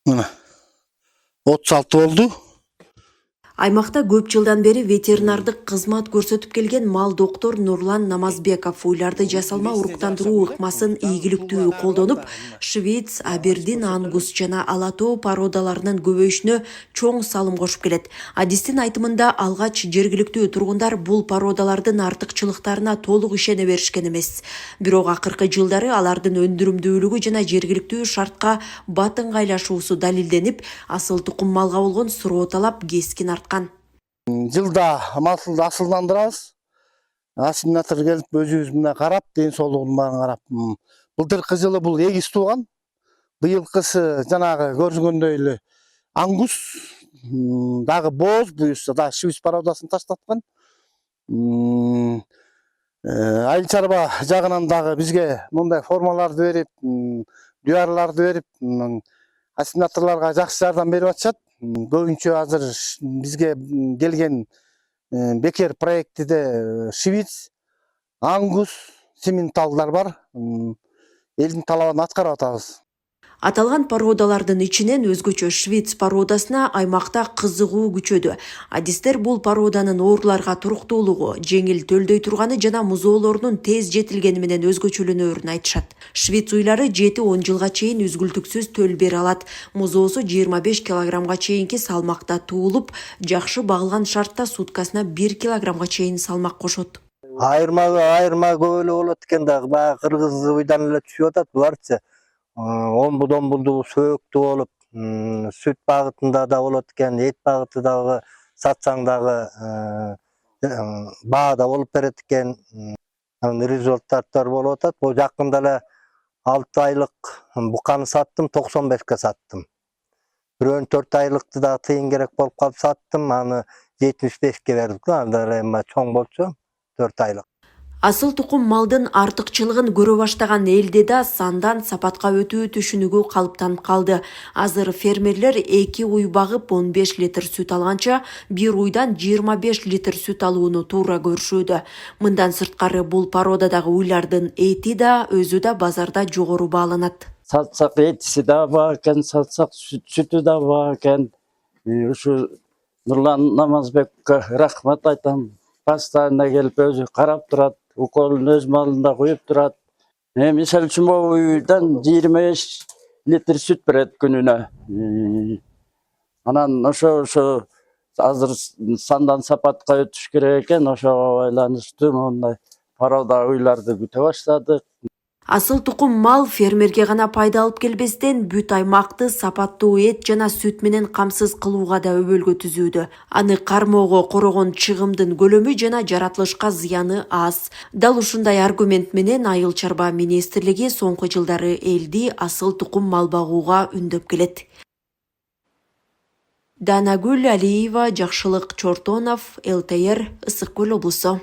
Мына 36 болду. Аймақта көп жылдан бері ветеринардық қызмат көрсөтүп келген мал доктор Нурлан Намазбеков уйларды жасалма уруктандыруу ыкмасын ийгиликтүү колдонуп, Швейц, Абердин, Ангус жана Алатоо породаларынын көбөйүшүнө чоң салым кошуп келет. Адистин айтымында алгач жергиликтүү тургундар бул породалардын артыкчылыктарына толук ишене беришкен эмес. Бирок акыркы жылдары алардын өндүрүмдүүлүгү жана жергиликтүү шартка батын кайлашуусу далилденип, асыл тукум малга болгон суроо талап кескин арткан. Жылда малды асылдандырабыз. Асимилятор келип өзүбүз мына карап, ден соолугун баарын карап. Былтыркы жылы бул эгиз тууган. Быйылкысы жанагы көрүнгөндөй эле ангус, дагы боз, буюрса да швейц породасын таштаткан. Айыл чарба жагынан дагы бизге мындай формаларды берип, дүйарларды берип, асимиляторлорго жакшы жардам берип атышат. Көбүнчө азыр бизге келген бекер проектиде швейц, ангус, симменталдар бар. Элдин талабын аткарып атабыз. Аталган породалардын ичинен өзгөчө швейц породасына аймакта кызыгуу күчөдү. Адистер бул породанын ооруларга туруктуулугу, жеңил төлдөй турганы жана музоолорунун тез жетилгени менен өзгөчөлөнөрүн айтышат. Швейц уйлары 7-10 жылга чейин үзгүлтүксүз төл бере алат. Музоосу 25 килограммга чейинки салмакта туулуп, жакшы багылган шартта суткасына 1 килограммга чейин салмак кошот. Айырма көп эле болот экен дагы, баягы кыргыз уйдан эле түшүп атат буларчы. Омбудуу сөөктүү болуп, сүт багытында да болот экен, эт багыты дагы сатсаң дагы баада болуп берет экен. Результаттар болуп атат. Бул жакында эле 6 айлык буканы саттым, 95ке саттым. Бирөөнү 4 айлыкты да тыйын керек болуп калып саттым, аны 75ке бердик. Анда эми чоң болчу, 4 айлык. Асыл тукум малдын артыкчылыгын көрө баштаган элде да сандан сапатка өтүү түшүнүгү калыптанып калды. Азыр фермерлер 2 уй багып 15 литр сүт алганча, 1 уйдан 25 литр сүт алууну туура көрүшүүдө. Мындан сырткары бул породадагы уйлардын эти да өзү да базарда жогору бааланат. Сатсак этиси да бар экен, сатсак сүтү да бар экен. Ушу Нурлан Намазбекке рахмат айтам. Постоянно келип өзү карап турат. Уколун өз малында куюп турат. Мисалы үчүн бул уйдан 25 литр сүт берет күнүнө. Анан ошо азыр сандан сапатка өтүш керек экен, ошого байланыштуу мондай порода уйларды күтө баштадык. Асыл тукум мал фермерге гана пайда алып келбестен бүт аймакты сапаттуу эт жана сүт менен камсыз кылууга да өбөлгө түзүүдө. Аны кармоого корогон чыгымдын көлөмү жана жаратылышка зыяны аз. Дал ушундай аргумент менен Айыл чарба министрлиги соңку жылдары элди асыл тукум мал багууга үндөп келет. Данагүл Алиева, Жакшылык Чортонов, ЛТР, Ысык Көл облусу.